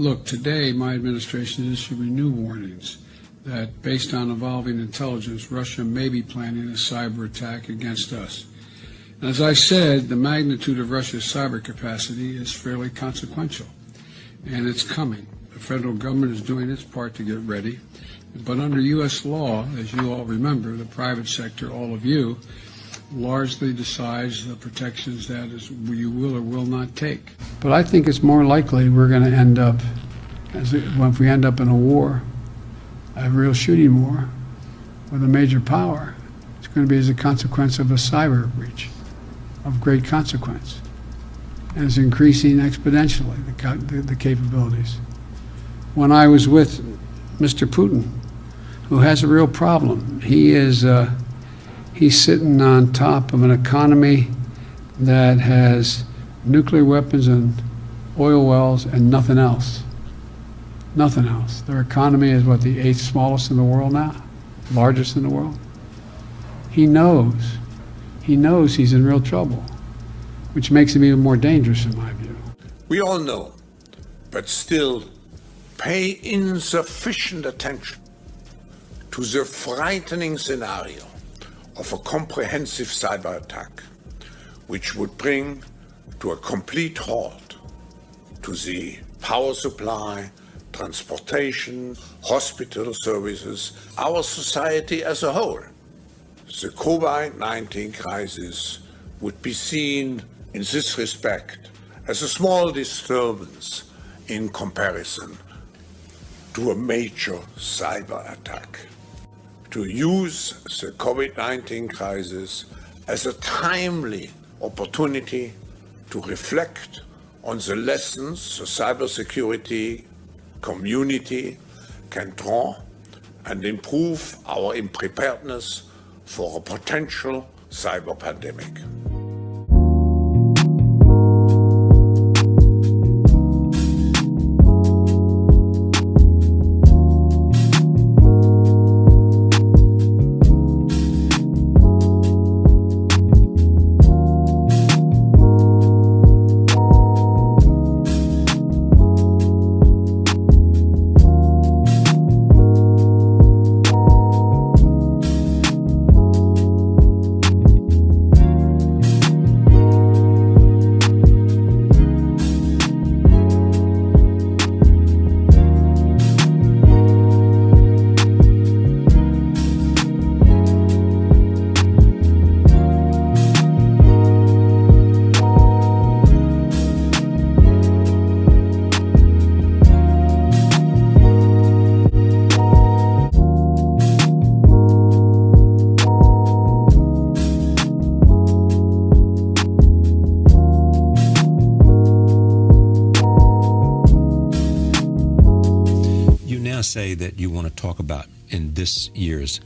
Look, today my administration is issuing new warnings that based on evolving intelligence, Russia may be planning a cyber attack against us. And as I said, the magnitude of Russia's cyber capacity is fairly consequential, and it's coming. The federal government is doing its part to get ready, but under U.S. law, as you all remember, the private sector, all of you, largely decides the protections that you will or will not take. But I think it's more likely we're going to end up, if we end up in a war, a real shooting war with a major power, it's going to be as a consequence of a cyber breach of great consequence. And it's increasing exponentially, the capabilities. When I was with Mr. Putin, who has a real problem, he's sitting on top of an economy that has nuclear weapons and oil wells and nothing else. Nothing else. Their economy is, what, the 8th smallest in the world now? Largest in the world? He knows he's in real trouble, which makes him even more dangerous in my view. We all know, but still pay insufficient attention to the frightening scenario of a comprehensive cyber attack, which would bring to a complete halt to the power supply, transportation, hospital services, our society as a whole. The COVID-19 crisis would be seen in this respect as a small disturbance in comparison to a major cyber attack. To use the COVID-19 crisis as a timely opportunity to reflect on the lessons the cybersecurity community can draw and improve our preparedness for a potential cyber pandemic. Say that you want to talk about in this year's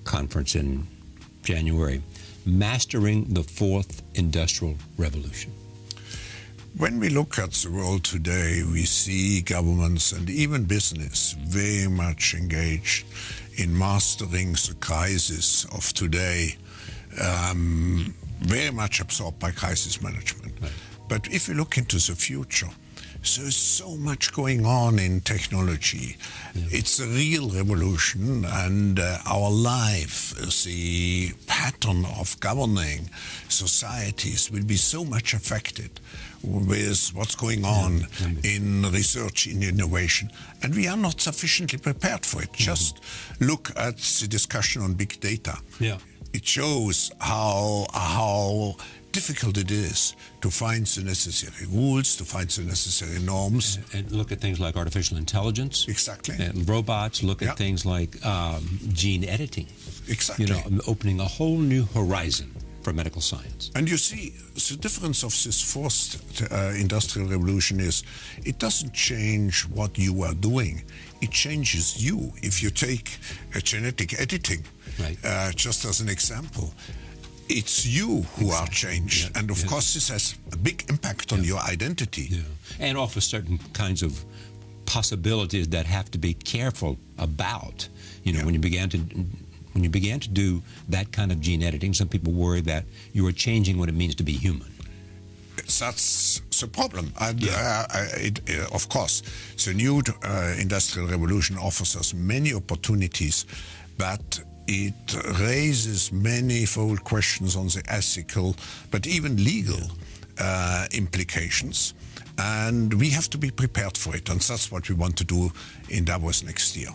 conference in January, mastering the fourth industrial revolution. When we look at the world today, we see governments and even business very much engaged in mastering the crisis of today, very much absorbed by crisis management. Right. But if you look into the future, there's so much going on in technology. Yeah. It's a real revolution, and our life, the pattern of governing societies will be so much affected with what's going on in research, in innovation. And we are not sufficiently prepared for it. Just look at the discussion on big data. Yeah. It shows how difficult it is to find the necessary rules, to find the necessary norms. And look at things like artificial intelligence. Exactly. And robots. Look at things like gene editing. Exactly. You know, opening a whole new horizon for medical science. And you see, the difference of this fourth industrial revolution is it doesn't change what you are doing. It changes you. If you take genetic editing, right. Just as an example, it's you who are changed. And of course, this has a big impact on your identity. Yeah. And offers certain kinds of possibilities that have to be careful about. You know, when you began to do that kind of gene editing, some people worry that you are changing what it means to be human. That's the problem. And of course, the new industrial revolution offers us many opportunities, but it raises manifold questions on the ethical, but even legal implications. And we have to be prepared for it. And that's what we want to do in Davos next year.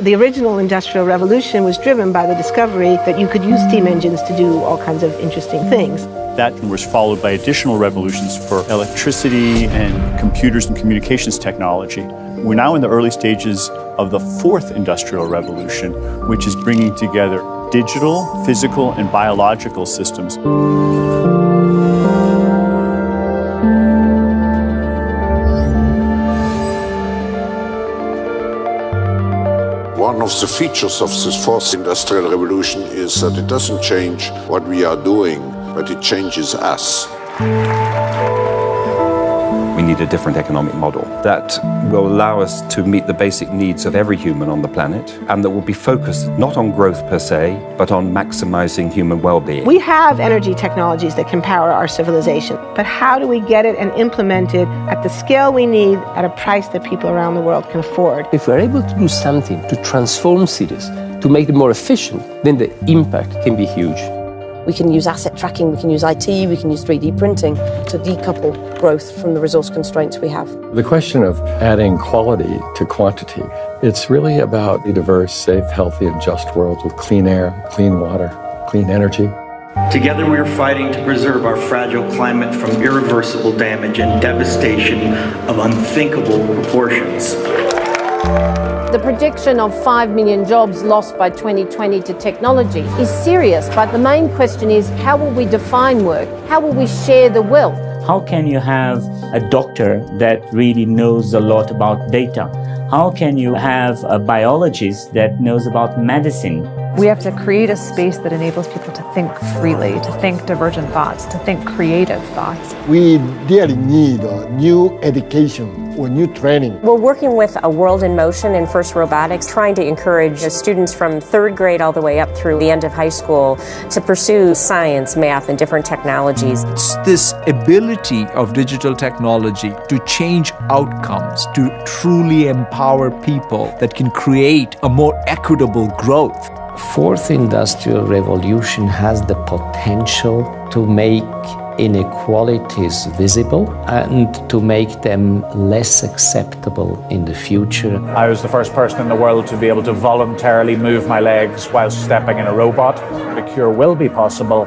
The original Industrial Revolution was driven by the discovery that you could use steam engines to do all kinds of interesting things. That was followed by additional revolutions for electricity and computers and communications technology. We're now in the early stages of the fourth industrial revolution, which is bringing together digital, physical, and biological systems. One of the features of this fourth industrial revolution is that it doesn't change what we are doing, but it changes us. We need a different economic model that will allow us to meet the basic needs of every human on the planet, and that will be focused not on growth per se, but on maximizing human well-being. We have energy technologies that can power our civilization, but how do we get it and implement it at the scale we need at a price that people around the world can afford? If we're able to do something to transform cities, to make them more efficient, then the impact can be huge. We can use asset tracking, we can use IT, we can use 3D printing to decouple growth from the resource constraints we have. The question of adding quality to quantity, it's really about a diverse, safe, healthy, and just world with clean air, clean water, clean energy. Together we are fighting to preserve our fragile climate from irreversible damage and devastation of unthinkable proportions. The prediction of 5 million jobs lost by 2020 to technology is serious, but the main question is, how will we define work? How will we share the wealth? How can you have a doctor that really knows a lot about data? How can you have a biologist that knows about medicine? We have to create a space that enables people to think freely, to think divergent thoughts, to think creative thoughts. We really need a new education or new training. We're working with A World in Motion and First Robotics, trying to encourage students from third grade all the way up through the end of high school to pursue science, math, and different technologies. It's this ability of digital technology to change outcomes, to truly empower people that can create a more equitable growth. Fourth industrial revolution has the potential to make inequalities visible and to make them less acceptable in the future. I was the first person in the world to be able to voluntarily move my legs while stepping in a robot. The cure will be possible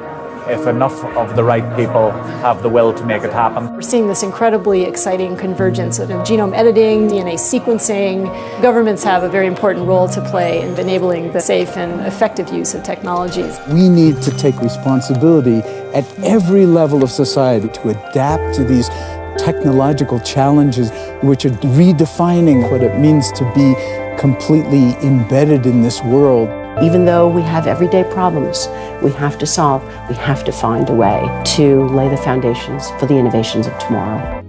if enough of the right people have the will to make it happen. We're seeing this incredibly exciting convergence of genome editing, DNA sequencing. Governments have a very important role to play in enabling the safe and effective use of technologies. We need to take responsibility at every level of society to adapt to these technological challenges, which are redefining what it means to be completely embedded in this world. Even though we have everyday problems we have to solve, we have to find a way to lay the foundations for the innovations of tomorrow.